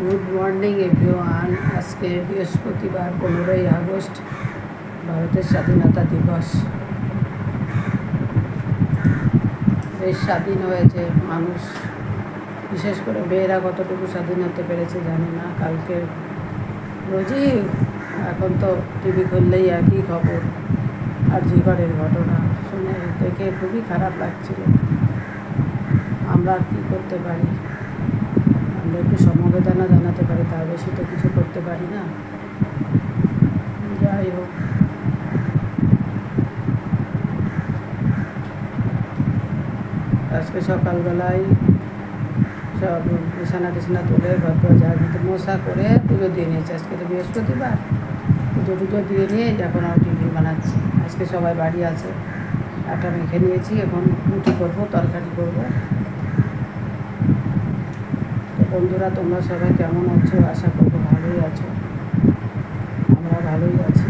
Good morning everyone. আজকে বৃহস্পতিবার 15ই August, ভারতের স্বাধীনতা দিবস। দেশ স্বাধীন হয়েছে, মানুষ বিশেষ করে মেয়েরা কতটুকু স্বাধীন হতে পেরেছে জানি না। কালকে রোজই এখন তো টিভি খুললেই একই খবর, আর জিগরের ঘটনা শুনে দেখে খুবই খারাপ লাগছিল। আমরা কী করতে পারি? আমরা একটু সমবেদনা জানাতে পারি, তার বেশি তো কিছু করতে পারি না। যাই হোক, আজকে সকালবেলায় সব বিছানা তুলে ঘর ঝাড় মশা করে পুজো দিয়ে নিয়েছে। আজকে তো বৃহস্পতিবার, পুজো দিয়ে নিয়ে এখন আর টিফিন বানাচ্ছি। আজকে সবাই বাড়ি আছে, আটা মেখে নিয়েছি, এখন রুটি করবো, তরকারি করবো। তো বন্ধুরা, তোমরা সবাই কেমন আছো? আশা করবো ভালোই আছো, আমরা ভালোই আছি।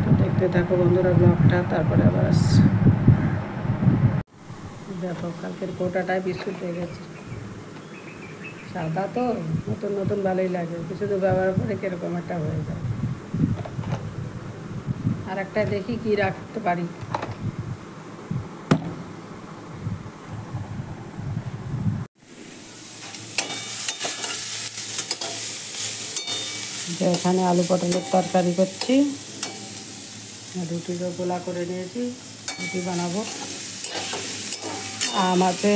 তো দেখতে থাকো বন্ধুরা ব্লগটা, তারপরে আবার আসছি। দেখো, কালকের কোটাটায় বিস্কুট হয়ে গেছে। সাদা তো নতুন নতুন ভালোই লাগে, কিছু তো ব্যবহার করে কীরকম একটা হয়ে যায়। আর একটা দেখি কি রাখতে পারি। এখানে আলু পটলের তরকারি করছি, রুটিরও গোলা করে নিয়েছি, রুটি বানাবো। আম আছে,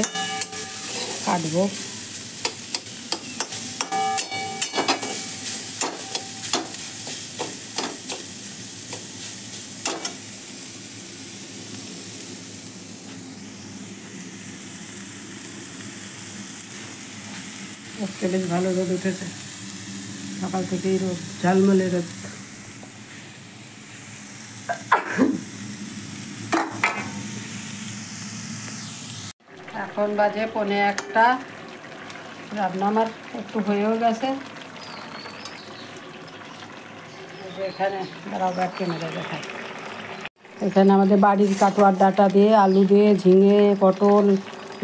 কাটবো। আজকে বেশ ভালো রোদ উঠেছে, সকাল থেকেই রোদ, ঝালমলে রোদ। এখন বাজে 1:45, রান্না আমার একটু হয়েও গেছে। এখানে দাঁড়াও, ব্যাগ কেনে দেখায়। এখানে আমাদের বাড়ির কাটোয়ার ডাঁটা দিয়ে, আলু দিয়ে, ঝিঙে, পটল,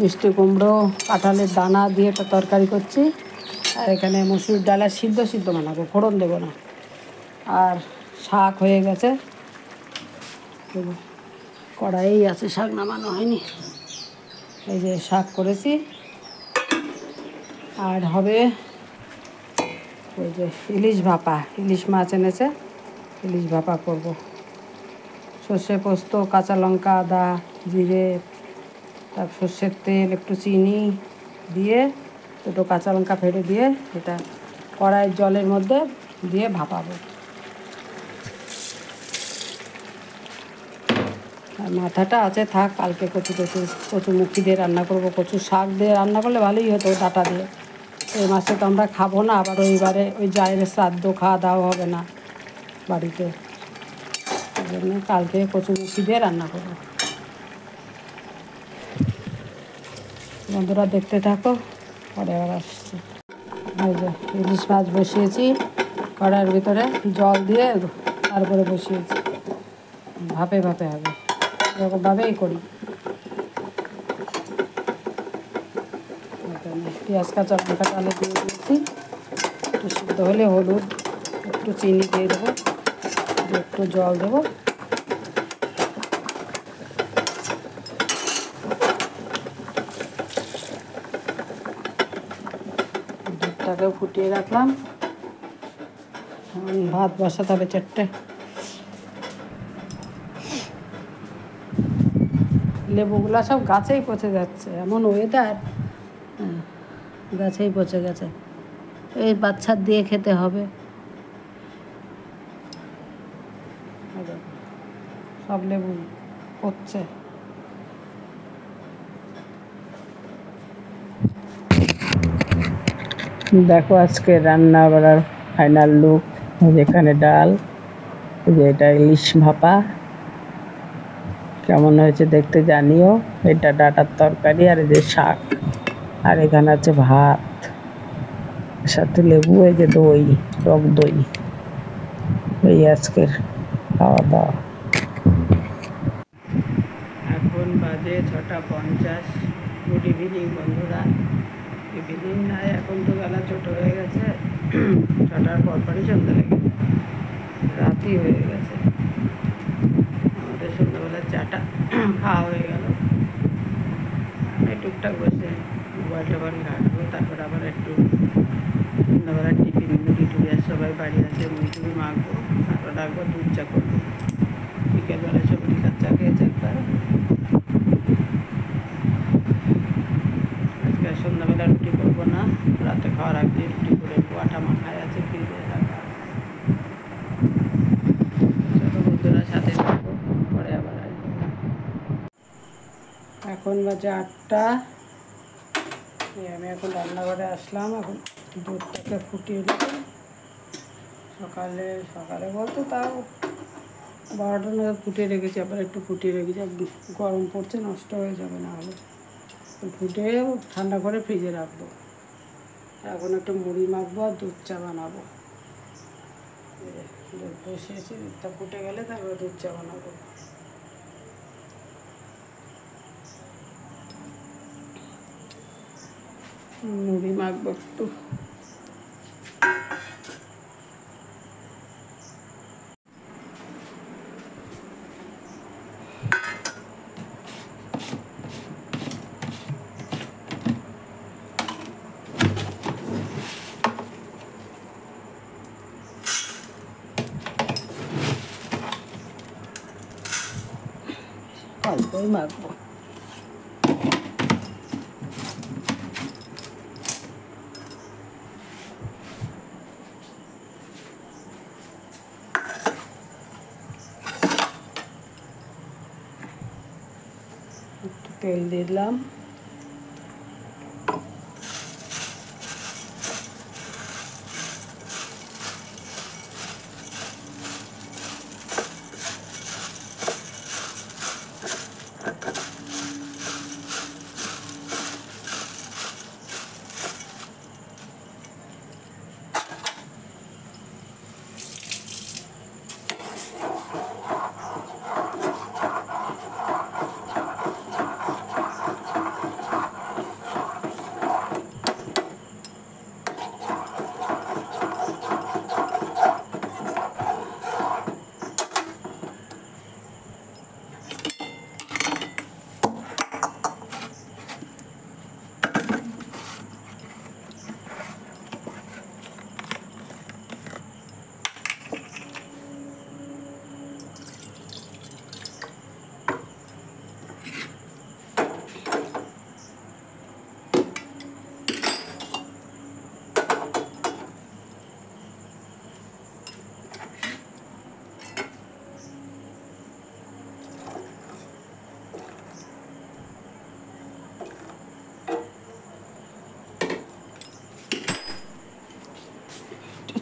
মিষ্টি কুমড়ো, কাঁঠালের দানা দিয়ে একটা তরকারি করছি। আর এখানে মসুর ডালা সিদ্ধ বানাবো, ফোড়ন দেবো না। আর শাক হয়ে গেছে, কড়াই আছে, শাক নামানো হয়নি। এই যে শাক করেছি। আর হবে ওই যে ইলিশ ভাপা, ইলিশ মাছ এনেছে, ইলিশ ভাপা করব। সর্ষে পোস্ত, কাঁচা লঙ্কা, আদা, জিরে, তারপর সর্ষের তেল, একটু চিনি দিয়ে, দুটো কাঁচা লঙ্কা ফেটে দিয়ে এটা কড়াইয়ের জলের মধ্যে দিয়ে ভাপাবো। আর মাথাটা আছে থাক, কালকে কচুমুখি দিয়ে রান্না করব। কচু শাক দিয়ে রান্না করলে ভালোই হতো, ডাঁটা দিয়ে। এই মাসে তো আমরা খাবো না, আবার ওইবারে ওই জায়ের শ্রাদ্ধ, খাওয়া দাওয়া হবে না বাড়িতে, ওই জন্য কালকে কচুমুখি দিয়ে রান্না করবো। বন্ধুরা দেখতে থাকো, পরে আবার আসছি। এই যে ইলিশ মাছ বসিয়েছি কড়াইয়ের ভিতরে, জল দিয়ে তারপরে বসিয়েছি। ভাপে হবে, এরকমভাবেই করি। পেঁয়াজ, কাঁচা লঙ্কা ডালে দিয়ে দিয়েছি, একটু সিদ্ধ হলে হলুদ, একটু চিনি দিয়ে দেবো, একটু জল দেবো। দুধটাকেও ফুটিয়ে রাখলাম, ভাত বসাতে হবে 4টে। লেবুগুলা সব গাছেই পচে যাচ্ছে, এমন ওয়েদার, গাছেই পচে গেছে। এই বাচ্চার দিয়ে খেতে হবে। সব লেবু পচছে। দেখো আজকে রান্না বাড়ার ফাইনাল লুক। যেখানে ডাল, যে এটা ইলিশ ভাপা, কেমন হয়েছে দেখতে জানিও। এটা ডাঁটার তরকারি, আর এই যে শাক, আর এখানে আছে ভাত, সাথে লেবু, এই যে দই, টক দই। এই আজকের খাওয়া দাওয়া। এখন বাজে 6:50। গুড ইভিনিং বন্ধুরা। ইভিনিং নাই, এখন তো বেলা ছোটো হয়ে গেছে, 6টার পরপরই সন্ধ্যা লেগে যায়, রাতই হয়ে গেছে। আমাদের সন্ধ্যাবেলা চাটা খাওয়া হয়ে গেল। আমি টুকটাক বসে মোবাইল টোবাইল ঘাঁটবো, তারপর আবার একটু সন্ধ্যাবেলা টিফিন মুড়ি টুড়ি, আর সবাই বাড়ি আছে, মুড়ি টুড়ি মাখবো, তারপর রাখবো দুধ চা করবো। বিকেলবেলা সব লিকার চা খেয়েছে একবার। আজকে সন্ধ্যাবেলা রুটি করবো না, রাতে খাওয়ার আগে রুটি করে আটা মাখায় আছে, ফ্রিজে রাখা আছে। ছোটো বন্ধুরা সাথে থাকবো, পরে আবার আসবো। এখন বাজে 8টা। আমি এখন রান্নাঘরে আসলাম, এখন দুধটাকে ফুটিয়ে দেবো। সকালে বলতে তাও 12টা নাগাদ ফুটিয়ে রেখেছি, আবার একটু ফুটিয়ে রেখেছি। গরম পড়ছে, নষ্ট হয়ে যাবে না হলে। ফুটিয়ে ঠান্ডা করে ফ্রিজে রাখবো। এখন একটু মুড়ি মাখবো আর দুধ চা বানাবো। দুধ বসিয়েছি, দুধটা ফুটে গেলে তারপরে দুধ চা বানাবো। মুড়ি মাখবো একটু। অল্পই মাখবো। একটু তেল দিলাম।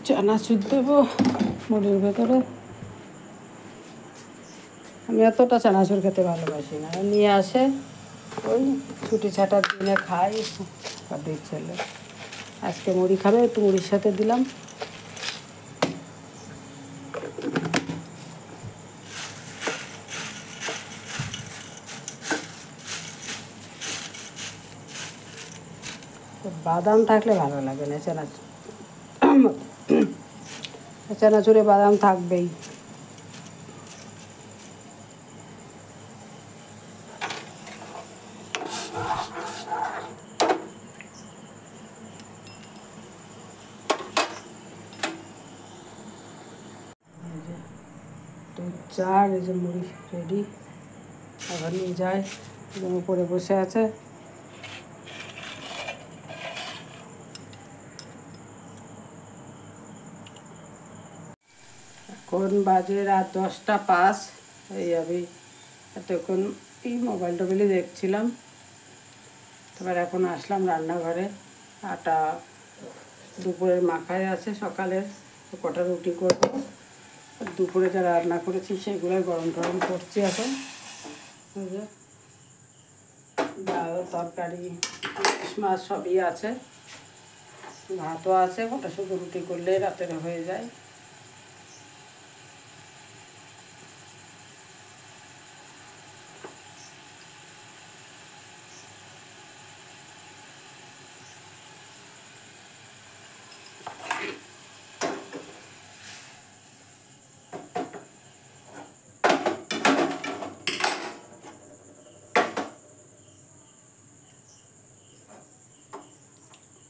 চানাচুর দেবো মুড়ির ভেতরে। আমি এতটা চানাচুর খেতে ভালোবাসি না, নিয়ে আসে ওই ছুটি ছাটার দিনে খাই। দুই ছেলে আজকে মুড়ি খাবে, একটু মুড়ির সাথে দিলাম। বাদাম থাকলে ভালো লাগে না, চানাচুরে বাদাম থাকবেই। দুধ চা আর এই যে মুড়ি রেডি। আবার নিয়ে যায়, উপরে বসে আছে। এখন বাজে রাত 10টা 5। এই আমি এতক্ষণ এই মোবাইল টোবাইলে দেখছিলাম, তারপর এখন আসলাম রান্নাঘরে। আটা দুপুরের মাখায় আছে, সকালের কটা রুটি করব। দুপুরে যা রান্না করেছি সেগুলো গরম গরম করছি এখন। ডাল তরকারি মাছ সবই আছে, ভাতও আছে, কটা শুধু রুটি করলে রাতের হয়ে যায়।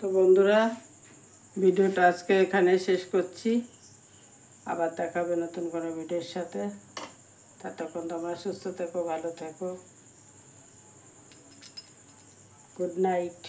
তো বন্ধুরা, ভিডিওটা আজকে এখানে শেষ করছি। আবার দেখা হবে নতুন কোনো ভিডিওর সাথে। ততক্ষণ তোমরা সুস্থ থেকো, ভালো থেকো। Good night.